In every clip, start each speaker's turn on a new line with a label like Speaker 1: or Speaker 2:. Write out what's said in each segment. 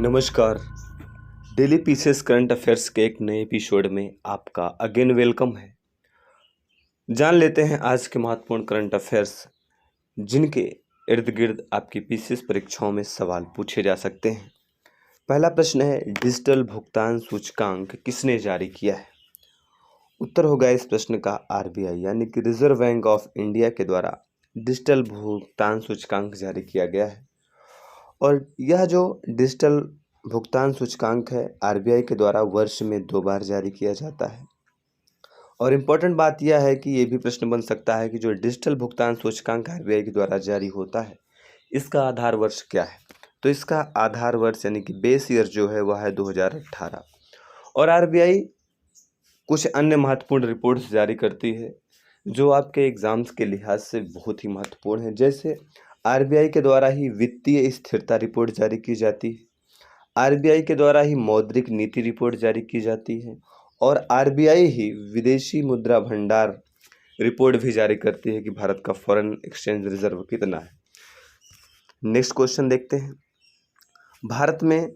Speaker 1: नमस्कार। Daily pieces current affairs के एक नए एपिसोड में आपका अगेन वेलकम है। जान लेते हैं आज के महत्वपूर्ण करंट अफेयर्स जिनके इर्द गिर्द आपकी पीसीएस परीक्षाओं में सवाल पूछे जा सकते हैं। पहला प्रश्न है, डिजिटल भुगतान सूचकांक किसने जारी किया है? उत्तर होगा इस प्रश्न का आरबीआई यानी कि रिजर्व बैंक ऑफ इंडिया के द्वारा डिजिटल भुगतान सूचकांक जारी किया गया है। और यह जो डिजिटल भुगतान सूचकांक है आरबीआई के द्वारा वर्ष में 2 बार जारी किया जाता है। और इम्पोर्टेंट बात यह है कि ये भी प्रश्न बन सकता है कि जो डिजिटल भुगतान सूचकांक आरबीआई के द्वारा जारी होता है इसका आधार वर्ष क्या है? तो इसका आधार वर्ष यानी कि बेस ईयर जो है वह है 2018। और आरबीआई कुछ अन्य महत्वपूर्ण रिपोर्ट्स जारी करती है जो आपके एग्जाम्स के लिहाज से बहुत ही महत्वपूर्ण है। जैसे आरबीआई के द्वारा ही वित्तीय स्थिरता रिपोर्ट जारी की जाती है, आरबीआई के द्वारा ही मौद्रिक नीति रिपोर्ट जारी की जाती है और आरबीआई ही विदेशी मुद्रा भंडार रिपोर्ट भी जारी करती है कि भारत का फॉरेन एक्सचेंज रिजर्व कितना है। नेक्स्ट क्वेश्चन देखते हैं, भारत में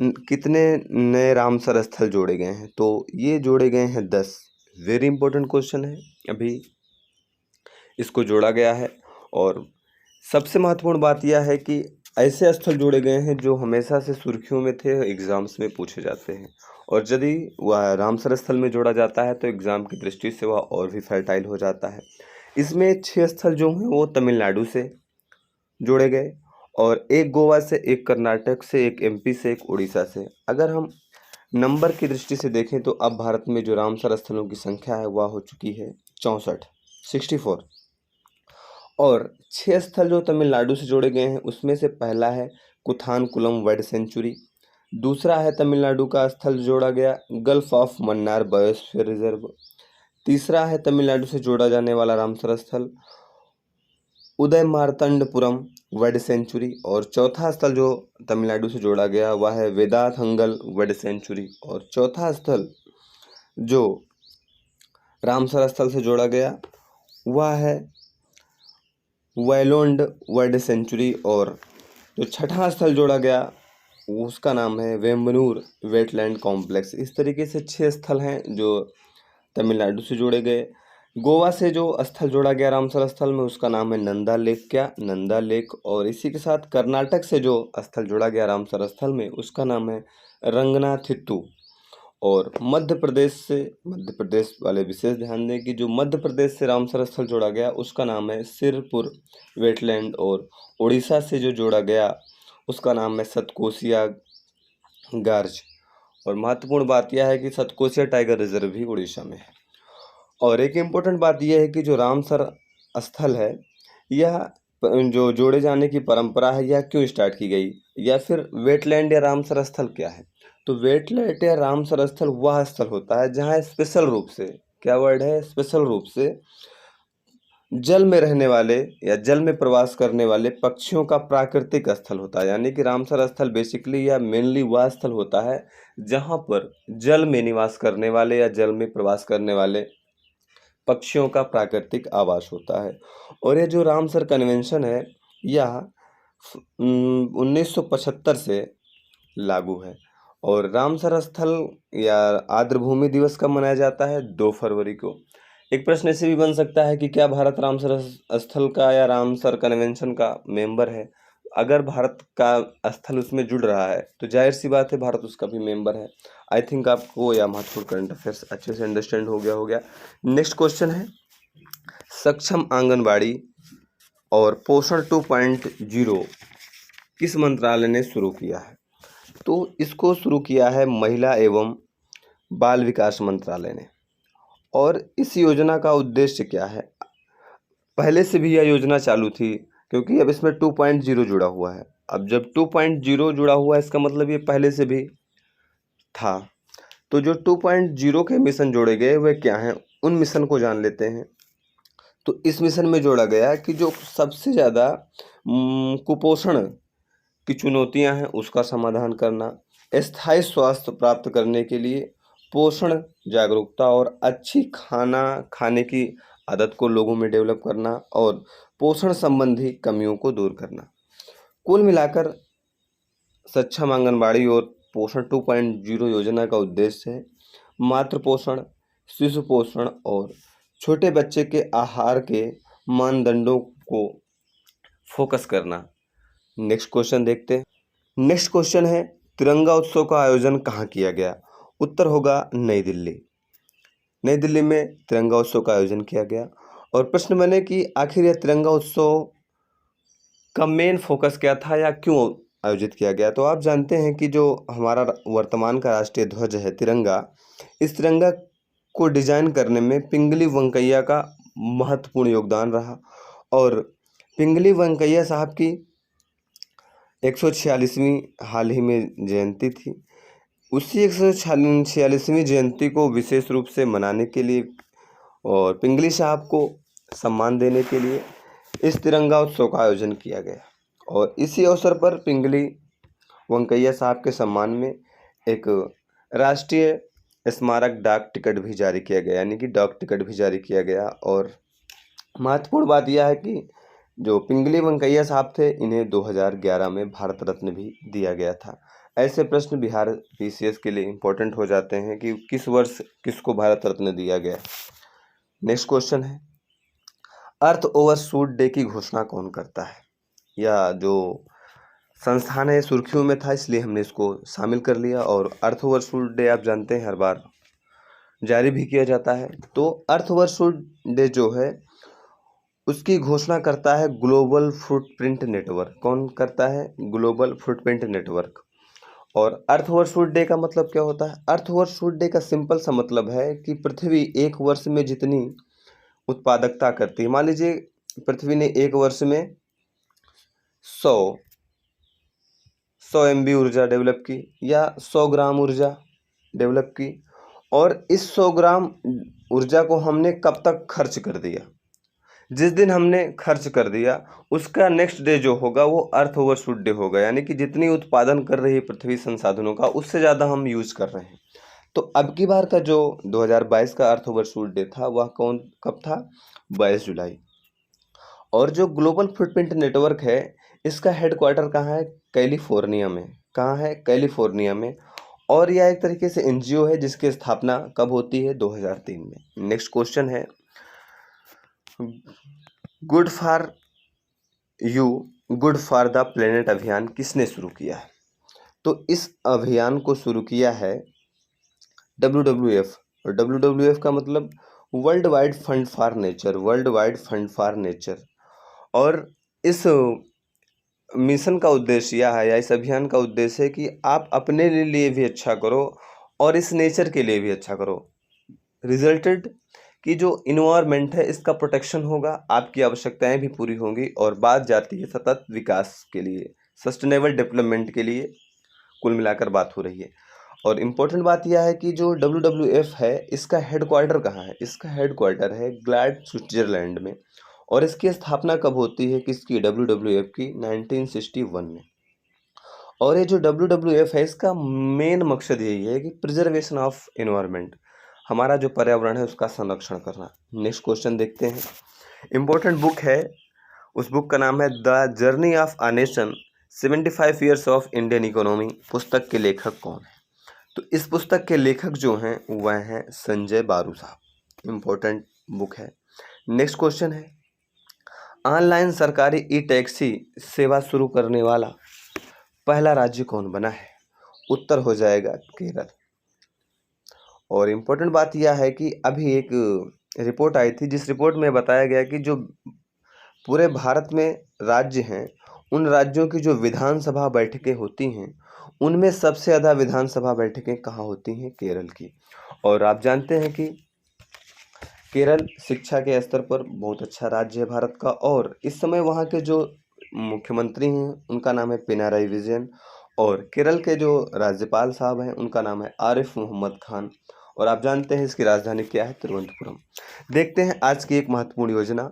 Speaker 1: कितने नए रामसर स्थल जोड़े गए हैं? तो ये जोड़े गए हैं 10। वेरी इंपॉर्टेंट क्वेश्चन है, अभी इसको जोड़ा गया है। और सबसे महत्वपूर्ण बात यह है कि ऐसे स्थल जोड़े गए हैं जो हमेशा से सुर्खियों में थे, एग्जाम्स में पूछे जाते हैं। और यदि वह रामसर स्थल में जोड़ा जाता है तो एग्जाम की दृष्टि से वह और भी फर्टाइल हो जाता है। इसमें 6 स्थल जो हैं वो तमिलनाडु से जोड़े गए और एक गोवा से, एक कर्नाटक से, एक एमपी से, एक उड़ीसा से। अगर हम नंबर की दृष्टि से देखें तो अब भारत में जो रामसर स्थलों की संख्या है वह हो चुकी है 64। और 6 स्थल जो तमिलनाडु से जोड़े गए हैं उसमें से पहला है कुथानकुलम बर्ड सेंचुरी, दूसरा है तमिलनाडु का स्थल जोड़ा गया gulf of Mannar biosphere reserve, तीसरा है तमिलनाडु से जोड़ा जाने वाला रामसर स्थल उदय मार्तंडपुरम बर्ड सेंचुरी, और चौथा स्थल जो तमिलनाडु से जोड़ा गया वह है वेदाथंगल बर्ड सेंचुरी, और चौथा स्थल जो रामसर स्थल से जोड़ा गया वह है वैलोंड वर्ल्ड सेंचुरी, और जो छठा स्थल जोड़ा गया उसका नाम है वेम्बनूर वेटलैंड कॉम्प्लेक्स। इस तरीके से 6 स्थल हैं जो तमिलनाडु से जोड़े गए। गोवा से जो स्थल जोड़ा गया रामसर स्थल में उसका नाम है नंदा लेक, और इसी के साथ कर्नाटक से जो स्थल जोड़ा गया रामसर स्थल में उसका नाम है रंगनाथिट्टू। और मध्य प्रदेश वाले विशेष ध्यान दें कि जो मध्य प्रदेश से रामसर स्थल जोड़ा गया उसका नाम है सिरपुर वेटलैंड, और उड़ीसा से जो जोड़ा गया उसका नाम है सतकोसिया गार्ज। और महत्वपूर्ण बात यह है कि सतकोसिया टाइगर रिजर्व भी उड़ीसा में है। और एक इम्पोर्टेंट बात यह है कि जो रामसर स्थल है यह जो जोड़े जाने की परंपरा है यह क्यों स्टार्ट की गई, या फिर वेटलैंड या रामसर स्थल क्या है? तो वेटलैंड या रामसर स्थल वह स्थल होता है जहाँ स्पेशल रूप से, क्या वर्ड है, स्पेशल रूप से जल में रहने वाले या जल में प्रवास करने वाले पक्षियों का प्राकृतिक स्थल होता है। यानी कि रामसर स्थल बेसिकली या मेनली वह स्थल होता है जहाँ पर जल में निवास करने वाले या जल में प्रवास करने वाले पक्षियों का प्राकृतिक आवास होता है। और ये जो रामसर कन्वेंशन है यह 1975 से लागू है। और रामसर स्थल या आर्द्रभूमि दिवस कब मनाया जाता है? 2 फरवरी को। एक प्रश्न ऐसे भी बन सकता है कि क्या भारत रामसर स्थल का या रामसर कन्वेंशन का मेंबर है? अगर भारत का स्थल उसमें जुड़ रहा है तो जाहिर सी बात है भारत उसका भी मेंबर है। आई थिंक आपको यह महत्वपूर्ण करंट अफेयर्स अच्छे से अंडरस्टैंड हो गया। नेक्स्ट क्वेश्चन है, सक्षम आंगनबाड़ी और पोषण 2.0 किस मंत्रालय ने शुरू किया है? तो इसको शुरू किया है महिला एवं बाल विकास मंत्रालय ने। और इस योजना का उद्देश्य क्या है? पहले से भी यह योजना चालू थी क्योंकि अब इसमें 2.0 जुड़ा हुआ है। अब जब 2.0 जुड़ा हुआ है इसका मतलब ये पहले से भी था। तो जो 2.0 के मिशन जोड़े गए वे क्या हैं, उन मिशन को जान लेते हैं। तो इस मिशन में जोड़ा गया कि जो सबसे ज़्यादा कुपोषण की चुनौतियां हैं उसका समाधान करना, स्थायी स्वास्थ्य प्राप्त करने के लिए पोषण जागरूकता और अच्छी खाना खाने की आदत को लोगों में डेवलप करना और पोषण संबंधी कमियों को दूर करना। कुल मिलाकर सक्षम आंगनबाड़ी और पोषण 2.0 योजना का उद्देश्य है मातृ पोषण, शिशु पोषण और छोटे बच्चे के आहार के मानदंडों को फोकस करना। नेक्स्ट क्वेश्चन देखते हैं। नेक्स्ट क्वेश्चन है, तिरंगा उत्सव का आयोजन कहाँ किया गया? उत्तर होगा नई दिल्ली। नई दिल्ली में तिरंगा उत्सव का आयोजन किया गया। और प्रश्न बने कि आखिर यह तिरंगा उत्सव का मेन फोकस क्या था या क्यों आयोजित किया गया? तो आप जानते हैं कि जो हमारा वर्तमान का राष्ट्रीय ध्वज है तिरंगा, इस तिरंगा को डिजाइन करने में पिंगली वेंकैया का महत्वपूर्ण योगदान रहा। और पिंगली वेंकैया साहब की 146वीं हाल ही में जयंती थी। उसी 146वीं जयंती को विशेष रूप से मनाने के लिए और पिंगली साहब को सम्मान देने के लिए इस तिरंगा उत्सव का आयोजन किया गया। और इसी अवसर पर पिंगली वेंकैया साहब के सम्मान में एक राष्ट्रीय स्मारक डाक टिकट भी जारी किया गया, यानी कि डाक टिकट भी जारी किया गया। और महत्वपूर्ण बात यह है कि जो पिंगली वेंकैया साहब थे, इन्हें 2011 में भारत रत्न भी दिया गया था। ऐसे प्रश्न बिहार पीसीएस के लिए इम्पोर्टेंट हो जाते हैं कि किस वर्ष किसको भारत रत्न दिया गया। नेक्स्ट क्वेश्चन है, अर्थ ओवरशूट डे की घोषणा कौन करता है? या जो संस्थान है सुर्खियों में था, इसलिए हमने इसको शामिल कर लिया। और अर्थ ओवरशूट डे आप जानते हैं हर बार जारी भी किया जाता है। तो अर्थ ओवरशूट डे जो है उसकी घोषणा करता है ग्लोबल फुटप्रिंट नेटवर्क। कौन करता है? Global footprint network. और अर्थ ओवरशूट डे का मतलब क्या होता है? अर्थ ओवरशूट डे का सिंपल सा मतलब है कि पृथ्वी एक वर्ष में जितनी उत्पादकता करती है, मान लीजिए पृथ्वी ने एक वर्ष में 100 MB ऊर्जा डेवलप की या 100 ग्राम ऊर्जा डेवलप की, और इस 100 ग्राम ऊर्जा को हमने कब तक खर्च कर दिया? जिस दिन हमने खर्च कर दिया उसका नेक्स्ट डे जो होगा वो अर्थ ओवरशूट डे होगा, यानी कि जितनी उत्पादन कर रही है पृथ्वी संसाधनों का उससे ज़्यादा हम यूज कर रहे हैं। तो अब की बार का जो 2022 का अर्थ ओवरशूट डे था वह कब था? 22 जुलाई। और जो ग्लोबल फुटप्रिंट नेटवर्क है इसका हेडक्वार्टर कहाँ है? कैलिफोर्निया में। कहाँ है? कैलिफोर्निया में। और यह एक तरीके से एनजीओ है जिसकी स्थापना कब होती है? 2003 में। नेक्स्ट क्वेश्चन है, good for you good for the planet अभियान किसने शुरू किया है? तो इस अभियान को शुरू किया है WWF। और WWF का मतलब world wide fund for nature, world wide fund for nature. और इस मिशन का उद्देश्य यह है या इस अभियान का उद्देश्य है कि आप अपने लिए भी अच्छा करो और इस नेचर के लिए भी अच्छा करो। रिजल्टेड कि जो इन्वायरमेंट है इसका प्रोटेक्शन होगा, आपकी आवश्यकताएं भी पूरी होंगी और बात जाती है सतत विकास के लिए, सस्टेनेबल डेवलपमेंट के लिए कुल मिलाकर बात हो रही है। और इम्पोर्टेंट बात यह है कि जो WWF है इसका हेडक्वार्टर कहाँ है? इसका हेडक्वार्टर है ग्लाड स्विट्जरलैंड में। और इसकी स्थापना कब होती है? किसकी? WWF की 1961 में। और ये जो WWF है इसका मेन मकसद यही है कि प्रिजर्वेशन ऑफ एनवायरनमेंट, हमारा जो पर्यावरण है उसका संरक्षण करना। नेक्स्ट क्वेश्चन देखते हैं। इम्पोर्टेंट बुक है, उस बुक का नाम है the journey of a nation 75 years of Indian economy. पुस्तक के लेखक कौन है? तो इस पुस्तक के लेखक जो हैं वह हैं संजय बारू साहब। इम्पोर्टेंट बुक है। नेक्स्ट क्वेश्चन है, ऑनलाइन सरकारी ई टैक्सी सेवा शुरू करने वाला पहला राज्य कौन बना है? उत्तर हो जाएगा केरल। और इम्पोर्टेंट बात यह है कि अभी एक रिपोर्ट आई थी जिस रिपोर्ट में बताया गया कि जो पूरे भारत में राज्य हैं उन राज्यों की जो विधानसभा बैठकें होती हैं उनमें सबसे ज़्यादा विधानसभा बैठकें कहाँ होती हैं? केरल की। और आप जानते हैं कि केरल शिक्षा के स्तर पर बहुत अच्छा राज्य है भारत का। और इस समय वहाँ के जो मुख्यमंत्री हैं उनका नाम है पिनाराई विजयन। और केरल के जो राज्यपाल साहब हैं उनका नाम है आरिफ मोहम्मद खान। और आप जानते हैं इसकी राजधानी क्या है? तिरुवनंतपुरम। देखते हैं आज की एक महत्वपूर्ण योजना।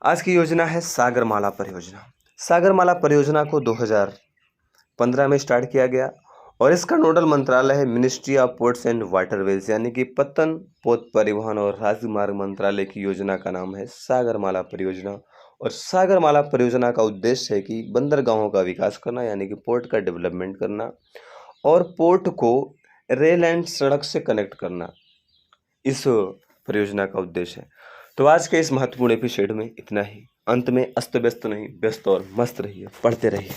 Speaker 1: आज की योजना है सागरमाला परियोजना। सागरमाला परियोजना को 2015 में स्टार्ट किया गया और इसका नोडल मंत्रालय है ministry of ports and waterways, यानी कि पत्तन, पोत परिवहन और राजमार्ग मंत्रालय की योजना का नाम है सागरमाला परियोजना। और सागरमाला परियोजना का उद्देश्य है कि बंदरगाहों का विकास करना, यानी कि पोर्ट का डेवलपमेंट करना और पोर्ट को रेल एंड सड़क से कनेक्ट करना, इस परियोजना का उद्देश्य है। तो आज के इस महत्वपूर्ण एपिसोड में इतना ही। अंत में अस्त व्यस्त नहीं, व्यस्त और मस्त रहिए, पढ़ते रहिए।